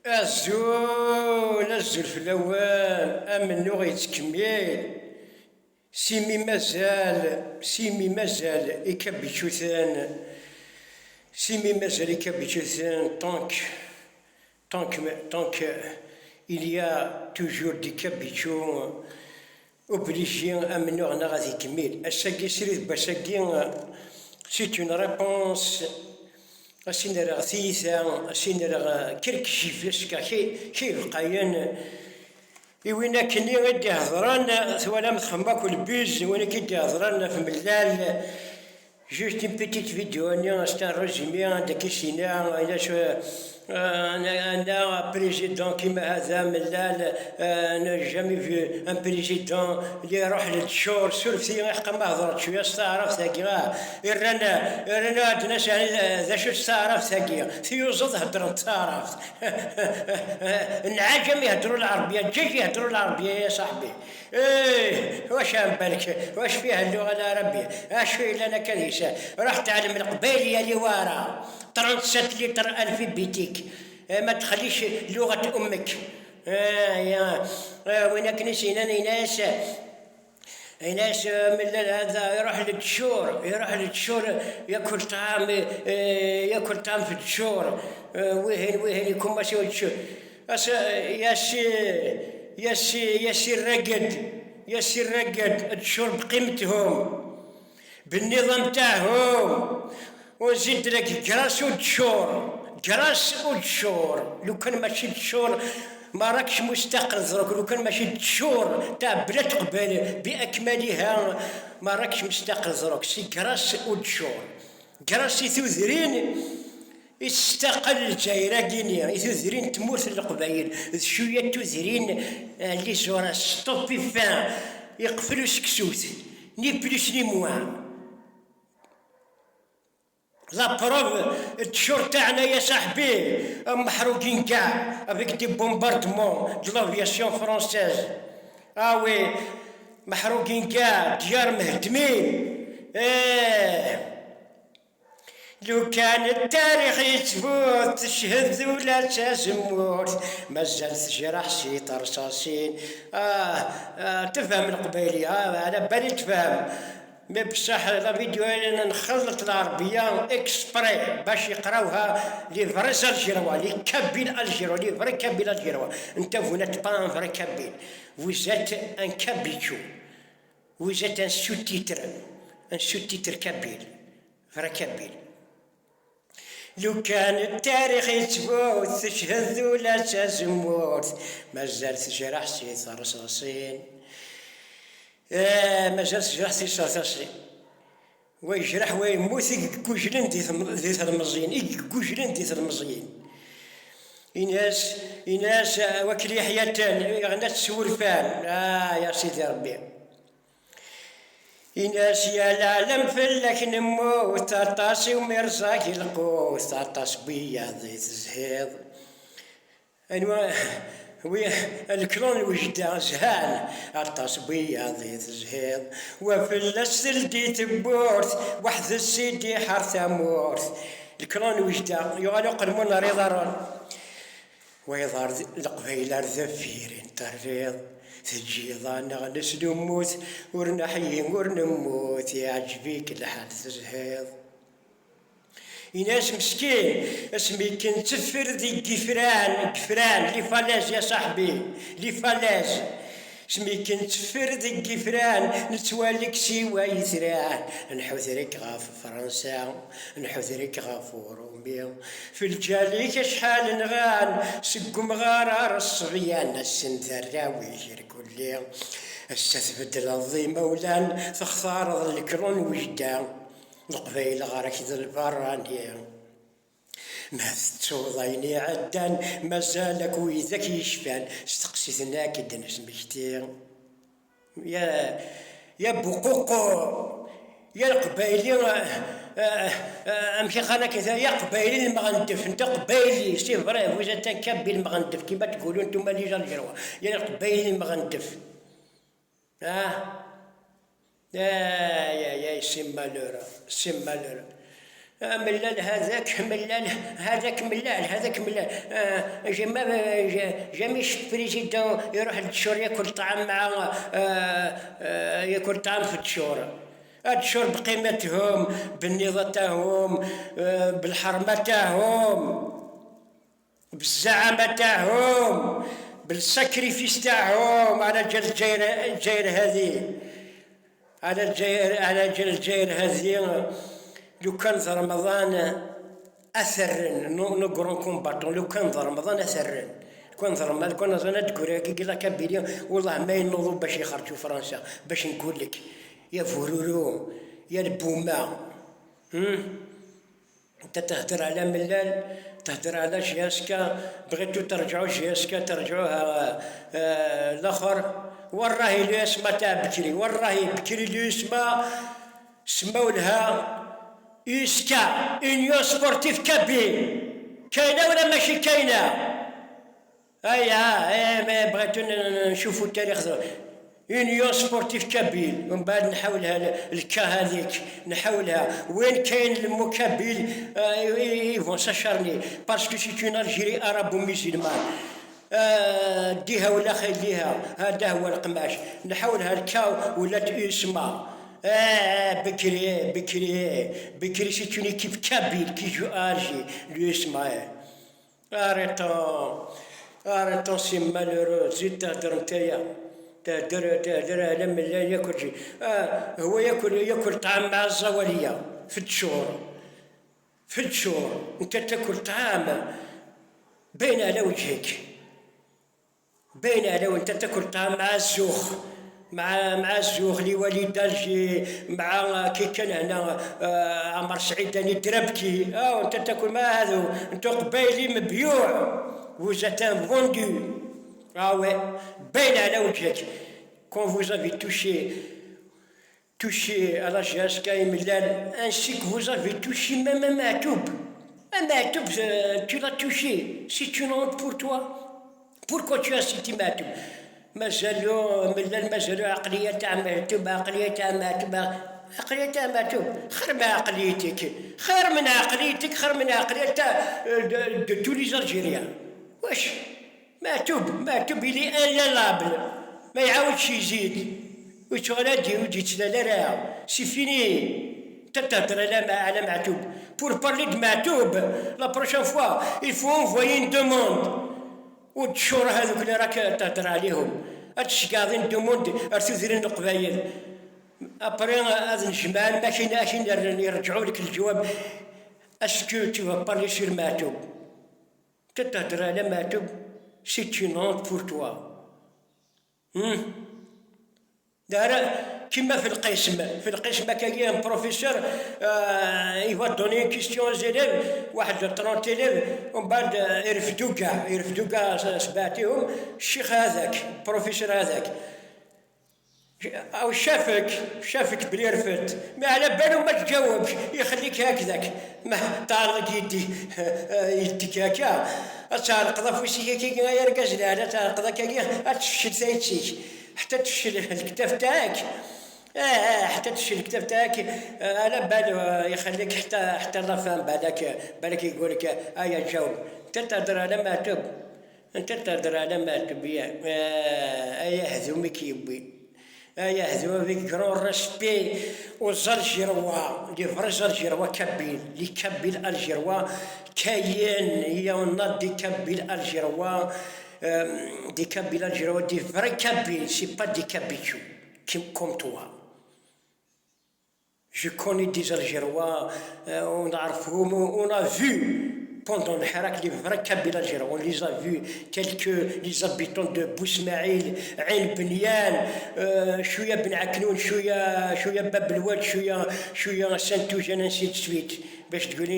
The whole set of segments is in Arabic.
الزول في الأوان أمنو غيتكمل. سيمي مازال يكبتشوثان. سيمي مازال يكبتشوثان tant il y a toujours des capitaux obligés à mener en arazik mille. C'est une réponse à sinera thitha, à sinera quelque chose qui بقاين وين كني غادي هضران ثوالا متخماك والبيز وين كيدي هضران في ملال juste une petite vidéo c'est un résumé de كيشينا إلا شو أنا بريزيدون كيما هذا ملال أنا جامي في ان بريزيدون اللي يروح للشور سولفتي غيحقا ما هضرت شويه استعرف ثاقي رانا عندنا ذا شو استعرف ثاقي ثيوزض هضرت تعرف العجم يهدروا العربيه الدجاج يهدروا العربيه يا صاحبي. ايه واش بالك واش فيها اللغه العربيه اش فيه لنا كنيسه راح تعلم القبيليه اللي ورا 37 لتر الفيبيتيك ما تخليش لغه امك. يا وين كنيسينا ناس من هذا يروح للدشور ياكل طعام في الدشور وين يكون ماشي الدشور ياسي الرقد الدشور بقيمتهم بالنظام تاعهم. وزيد لك جراس ودشور لو كان ماشي دشور ما راكش مستقل دروك. لو كان ماشي دشور تاع بلاد قبال باكملها ما راكش مستقل دروك. سي جراس ودشور جراس يثوذرين استقل الجزائر كينيا يثوذرين تموت القبايل شويه تثرين لي زورا ستوبي فان يقفلوا سكسوت ني بلوس ني موان. لا بروف الدشور تاعنا يا صاحبي محروقين كاع افيك دي بومباردمون دو لافياسيون فرونسيز. وي محروقين كاع ديار مهدمين. لو كان التاريخ يثبت تشهد ولا تزموت مازال تجرح شي طرصاصين. تفهم القبيلي على بالي تفهم. مي بصح لا فيديو انا نخلط العربيه اكسبري باش يقراوها لي فريز الجيروا لي كابيل الجيروا لي فري كابيل الجيروا. انت vous n'êtes pas un vrai kabyle, vous êtes un kabitchou, vous êtes un sous-titre kabyle vrai kabyle. لو كان التاريخ يثبت تشهد ولا تزموت مازال تجرح شي صرصاصين. مازال تجرح شي صرصاصين ويجرح ويموت يكوجلن ديت المزيين. إناس وكل يحياتان يغنى تسولفان. يا سيدي ربي إناس يا العالم فلك نموت عطاسي ومرزاك القوس عطاس بيا ضيت الزهيض. الكلون وجدا زهان عطاس بيا ضيت الزهيض وفي السل ديت بورت واحد السيدي حرث مورت. الكلون وجدا يغالو قلمون ريضارون ويضار القبيلة ذفيرين تريض تجيضان غنس نموت ورنحيين ورنموت يعجبيك الحال تزهيض. يناس مسكين اسمي كنت تفر ذي قفران لي فالاز يا صاحبي لي فالاز اسمي كنت تفر ذي قفران نتواليك سوا يثران نحوثرك غاف فرنسا نحوثرك غاف روميا في الجاليك شحال نغان سقم غارار الصبيان السنثراوي يشركوا لي استثبت الظي مولان تختار الكرون وجدان القبيل غارك ذا البرانيا ما تتوضيني عدان مازالك ويذاك يشفان استقسيتنا كدا نسمكتي يا بقوقو يا القبايلي امشي خانا كذا يا قبايلي المغندف انت قبايلي سي فري فوزا تنكبي المغندف كيما تقولوا انتم اللي جرجروا يا القبايلي المغندف. يا سي مالور ملال هذاك ملال هذاك ملال هذاك ملال. جامي شفت بريزيدون يروح للدشور ياكل طعام مع ياكل طعام في الدشور. هاد الدشور بقيمتهم، بالنضال تاعهم، بالحرمه تاعهم، بالزعامه تاعهم، بالساكريفيس تاعهم على جال الجزائر هذه، على جال الجزائر هذه. لو كان ذا رمضان اثرن نو غرون كومباتون، لو كان ذا رمضان اثرن كون ذا رمضان كون زانا تقول كي لا كابيليا والله ما ينوضوا باش يخرجوا فرنسا. باش نقول لك يا فورورو يا البومه، انت تهدر على ملال، تهدر على جياسكا، بغيتو ترجعوا جياسكا ترجعوها الاخر. وراهي الاسم تاع بكري، وراهي بكري الاسم سماو لها إسكا إنيو سبورتيف كابين. كاينة ولا ماشي كاينة؟ ما بغيتو نشوفو التاريخ. إنيو سبورتيف كابيل، ومن بعد نحاولها الكا هذيك نحاولها. وين كاين المكابيل يفون ساشارني باسكو سي اون الجيري ارابو مسلمان. ديها ولا خليها، هذا هو القماش. نحاولها الكا ولات اسما. بكري سي اون ايكيب كابيل كي جو ارجي لو اسما. اريتون سي مالوروز. زيد تهدر نتايا، تهدر على ملال ياكل شي. هو ياكل طعام مع الزواليه في الدشور، انت تاكل طعام باين على وجهك، باين على وانت تاكل طعام مع الزوخ، مع الزوخ لي وليد الجي مع كي كان هنا عمر سعيد اني دربكي. وانت تاكل مع هذو، انت قبايلي مبيوع وزاتان فوندو. باين على وجهك. كون vous avez touché à la GSK Milal, ainsi que vous avez touché même un Matoub. Un Matoub, tu l'as touché. C'est une honte pour toi. Pourquoi tu as cité Matoub? مازالو عقلية تاع ماتوب، عقلية تاع ماتوب. خير من عقليتك، خير من عقلية تاع دو لي زالجيريان. واش ماتوب إلي ان لابل، ما يعاودش يزيد. وش غادي وجيت لا راه سي فيني. تهدر على معتوب. بور بارلي دو معتوب لا بروشين فوا il faut envoyer une demande. والدشور هذوك اللي راك تهدر عليهم هادشي قاعدين دوموند ارتوذرين القبايل. ابري هذا الجماعه ماشي يرجعوا لك الجواب. اسكو تو فا بارلي سير معتوب؟ تهدر على معتوب سي اون هونت بور توا. دار كيما في القسم كاين بروفيسور يفا دوني كيستيون زيليف واحد 30 إليف، ومن بعد يرفدو كاع سبعتيهم. الشيخ هذاك البروفيسور هذاك او شافك بلي رفدت، ما على بالو ما تجاوبش، يخليك هكذاك ما طالق يديك هكا. تعرق في وسيك كي يرقز لها، تعرق كي تفشل ثايتيك حتى تفشل الكتاف تاعك. حتى تفشل الكتاف تاعك على بالو يخليك حتى لا فهم. بالك يقول لك يا جاوب. انت تهدر على ماتوب يا هذومك يبي هذوما فيك كرون ريسبي. وزالجيروا لي فري زالجيروا كابيل لي كابيل الجيروا كاين هي وناض دي كابيل الجيروا. دي كابيل الجيروا دي فري كابيل سي با دي كابيتشو كوم توا. Je connais des Algérois, on a vu pendant le Hirak les vrais Kabyles algériens, on les a vus tels que les habitants de Bousmaïl, Ain Bnian, Chouya Ben Aknoun, Chouya Bab el-Wad, Chouya Saint-Eugène, ainsi de suite. باش تقول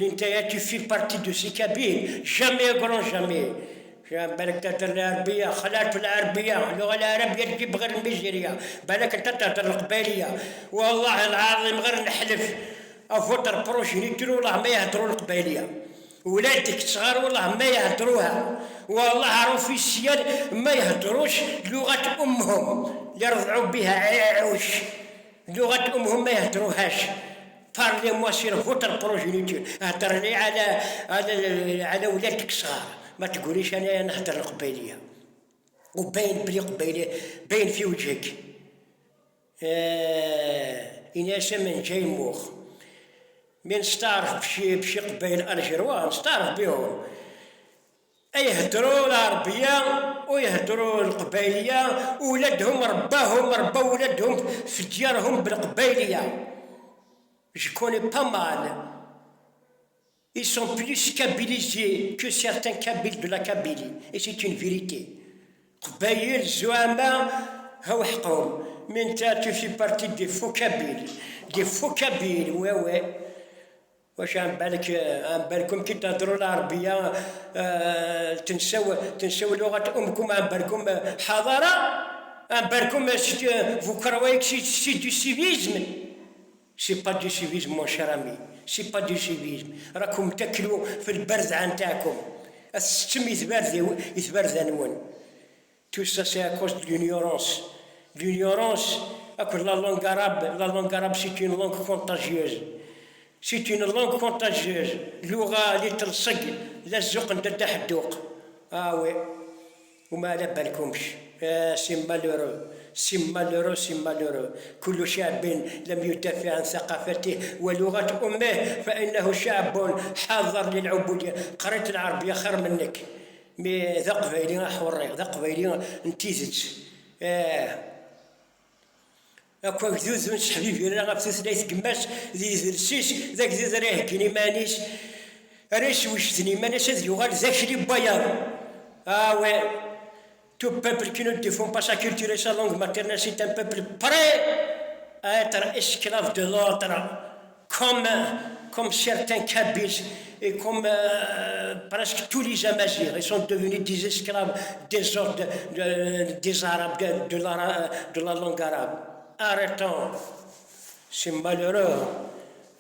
انت tu fais partie de ces Kabyles. Jamais grand jamais. بالك تهدر العربية، خلات في العربية، اللغة العربية تجيب غير الميجيرية. بالك انت تهدر القبايلية. والله العظيم غير نحلف افوتر بروشين يديروا والله ما يهدروا القبايلية. ولادك صغار والله ما يهدروها، والله عارفين السياد ما يهدروش لغة امهم اللي رضعوا بها عاوش. لغة امهم ما يهدروهاش. بارلي-موا سير فوتر بروجينيتور. هدر لي على ولادك صغار، ما تقوليش انا نهدر القبيليه وباين بلي قبيليه باين في وجهك. إناسا من جاي موخ من ستعرف بشي قبايل الجروان ستعرف بيهم يهدروا العربية ويهدروا القبايلية، ولادهم ربوا ولادهم في ديارهم بالقبايلية. Je connais pas mal. Ils sont plus kabylisés que certains Kabyles de la Kabylie. Et c'est une vérité. قبايل زعماء هاو حقهم. من تا tu fais partie des faux Kabyles. Des faux Kabyles, ouais. واش عم بالكم كي تهضروا العربيه تنساو لغه امكم؟ عم بالكم حضاره؟ عم بالكم vous croyez que c'est du civisme? C'est pas du civisme mon cher ami, c'est pas du civisme. راكم تاكلوا في البرزعه نتاعكم، السم يتبرزنون. Tout ça c'est à cause de l'ignorance. L'ignorance, la langue arabe c'est une langue contagieuse. C'est une langue contagieuse. لغة اللي تلصق للزق ندد حدوق. وي وما على بالكمش. سي مالورو. كل شعب لم يدافع عن ثقافته ولغة أمه فإنه شعب حاضر للعبودية. قريت العربية خير منك. مي ذا قبيلي انتيزت. أكو ذوذ حبيبي أنا غاب ثلاث قماش ذي السيس ذاك ذي راه كيني مانيش ريش وشتني مانيش هذ يغال ذاك اللي بياض. وي تو بيبل كي نو ديفون با سا كولتور اي سا لونغ ماتيرنال سي ان بيبل بري à être esclave de l'autre comme certains Kabyles et comme presque tous les Amazirs. Ils sont devenus des esclaves des ordres des Arabes, de la langue arabe. Arrêtons, c'est malheureux.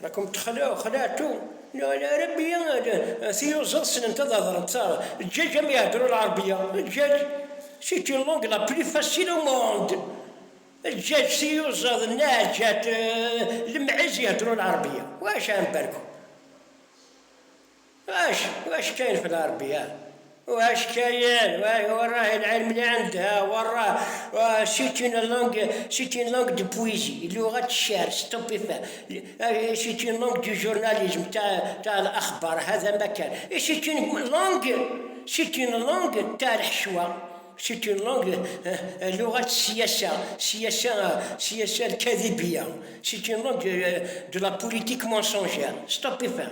راكم خلعتوا العربية ثيوزوس انتظر الدجاج ما يهدروا العربية. الدجاج c'est une langue la plus facile au monde. الدجاج ثيوزوس الناجات المعز يهدروا العربية. واش عم بالكم؟ واش كاين في العربية؟ واش كاين؟ وراه العلم اللي عندها وراه سيتين لونغ دو بويزي، لغة الشعر ستوبيفا. سيتين لونغ دو جورناليزم تاع الأخبار. هذا ما كان. سيتين لونغ تاع الحشوة. سيتين لونغ لغة السياسة الكاذبية. سيتين لونغ دو لا بوليتيك مونسونجير. ستوبيفا.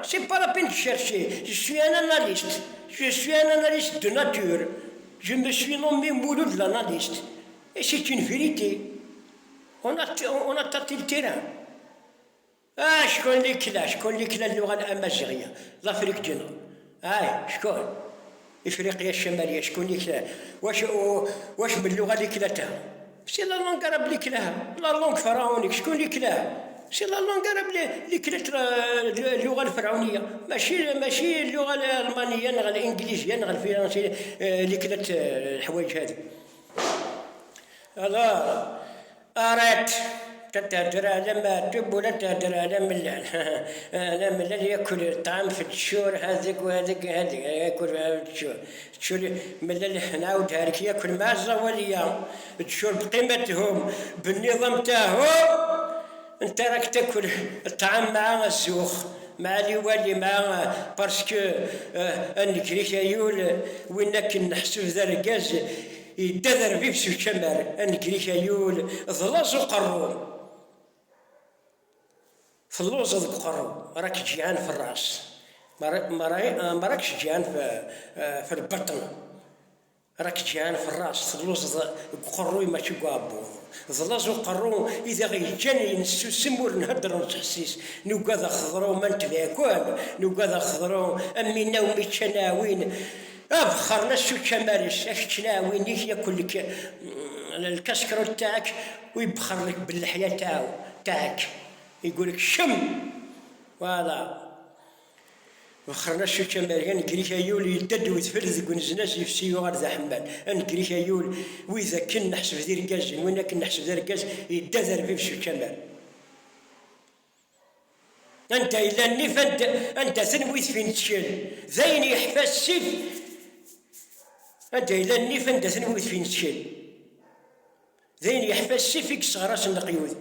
C'est pas la peine de chercher. Je suis un analyste de nature. Je me suis nommé Mouloud l'analyste. Et c'est une vérité. On a tâté le terrain. شكون اللي كلا اللغة الأمازيغية لافريك دو نور؟ شكون؟ إفريقيا الشمالية شكون اللي كلا؟ واش من اللغة اللي كلاتها؟ سي لا لونغ عرب اللي كلاها، لا لونغ فرعونيك شكون اللي كلاها؟ سي لا لونغ عرب اللي كلات اللغة الفرعونية، ماشي اللغة الألمانية نغ الإنجليزية نغ الفرنسية اللي كلات الحوايج هذه. أريت تهدر على ماتب ولا تهدر على ملال. لا ملال ياكل الطعام في الشهور هذاك ياكل في الشهور ملال نعاودها لك ياكل مع الزوالية الشهور بقيمتهم بالنظام تاعهم. انت راك تاكل الطعام مع الزوخ مع الوالي مع باسكو النكريكايول وينك نحسو ذا الغاز يدذر فيه في الشمال. النكريكايول ظلاز وقرو في اللوز القرو راك جيعان في الراس، ما راكش جيعان في البطن، راك جيعان في الراس. في اللوز قروي ماشي قابو ظلاز وقرو إذا غيجاني نسو سمور نهدر ونتحسيس نوقاذا خضرو ما نتباكوان نوقاذا خضرو أمي نومي تشناوين أفخر نسو كمالش أش تشناوين ياكل لك الكسكرو تاعك ويبخر لك باللحية تاعك يقولك شم فوالا. وخرنا شو كمال نكريكايول يدد ويتفرز ونزناس يفسيو غير ذا حمال. نكريكايول وإذا كن نحسب ذي الكاز وين كن نحسب ذي الكاز يدذر فيه شو كمال. أنت إلا النيف أنت ثنويت فين تشيل زين يحفى السيف. أنت إلا النيف أنت ثنويت فين تشيل زين يحفى السيف يكس غراس النقيوذ.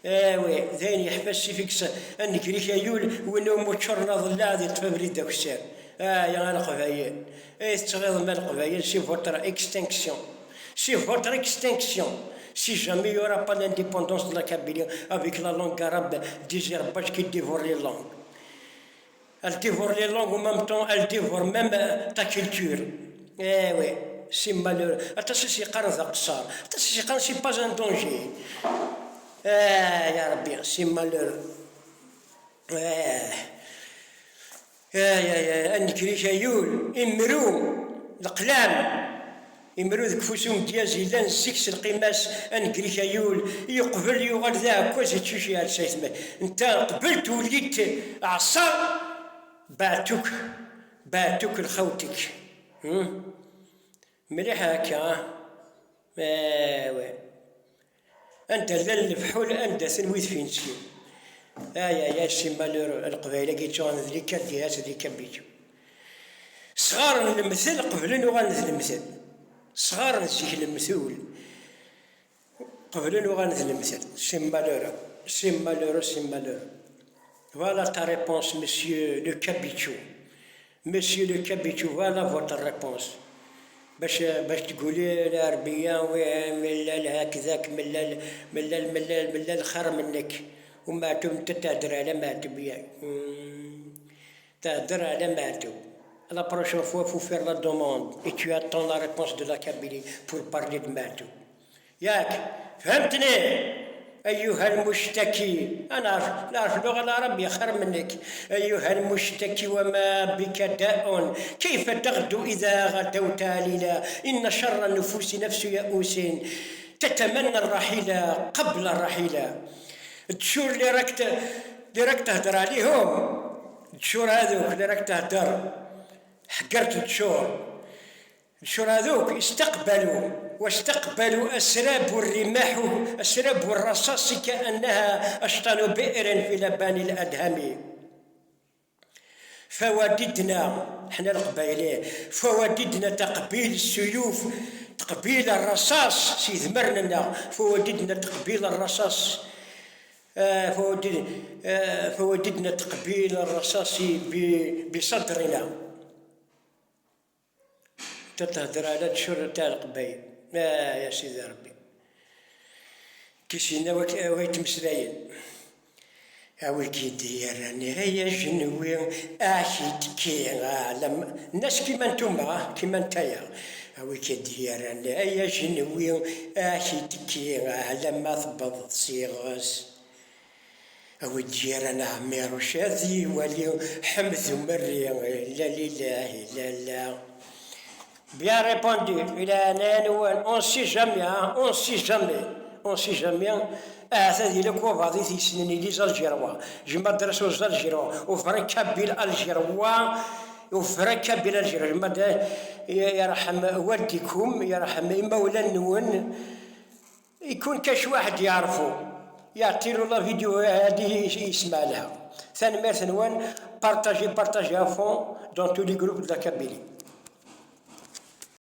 وي زين يحفى السيف يكس النكري كيول وينو متشرنا ظلا ذي تفبريد داك السير. يا القبايل تغيظ من القبايل سي فوتر اكستنكسيون. Si votre extinction, si jamais il n'y aura pas d'indépendance de la Kabylie avec la langue arabe désherbage qui dévore les langues. Elle dévore les langues en même temps, elle dévore même ta culture. Oui, c'est malheureux. Attention, c'est pas un danger. Ya Rabbi, c'est malheureux. النكري كيول إمرو القلام إمرو ذك فوسهم دياز إلا نسيكس القماس أنكري كيول يقبل يغال ذا كوز تشوشي على سيثمه. أنت قبلت وليت عصا بعتوك لخوتك. مليح هكا. وي أنت ذا الفحول أنت ثنويت فين تسكين. يا سي مالور القبيلة كيتشون ذيك دياس ذيك بيجو صغار المثل قبلن وغنث المثل. صغار نسيك المثول قبلن وغنث المثل. سي مالور. Voilà ta réponse, monsieur le Cabichou. Monsieur le Cabichou, voilà votre réponse. باش تقولي العربية وملال هكذاك ملال الخير منك وماتم تتهدر على ماتم ياك تهدر على ماتم. La prochaine fois, il faut faire la demande et tu attends la réponse de la Kabylie pour parler de Matou. ياك فهمتني أيها المشتكي؟ أنا نعرف اللغة العربية خير منك. أيها المشتكي وما بك داء كيف تغدو إذا غدوت ليلا؟ إن شر النفوس نفس يئوس تتمنى الرحيلة قبل الرحيلة. الدشور اللي راك تهدر عليهم الدشور هذوك اللي راك تهدر حقرت الدشور هذوك واستقبلوا أسراب الرماح أسراب الرصاص كأنها أشطان بئر في لبان الأدهم. فوددنا حنا القبايلين فوددنا تقبيل السيوف تقبيل الرصاص سي ثمرنا فوددنا تقبيل الرصاص فوددنا تقبيل الرصاص بصدرنا. تتهدر على الشر تاع القبايل. يا سيدي ربي كيسينا ويتمسلاين أويكي ديراني هيا جنوي أحيد كي عالم الناس كيما نتوما كيما نتايا أويكي ديراني هيا جنوي أحيد كي عالم ما ثبض صيغاس أو ديران عمير شاذي ولي حمث مري لا لله لا. Bien répondu. Il a on sait jamais. هذه لك وبعضي في سنين لي الجروة جمع درسوا الجروة وفركب بالجروة جمع يرحم والديكم يرحم مولا نون يكون كاش واحد يعرفوا يعطي له لا فيديو هذه يسمع لها. ثاني مرة بارتاجي افون دون تو لي جروب د لا كابيلي.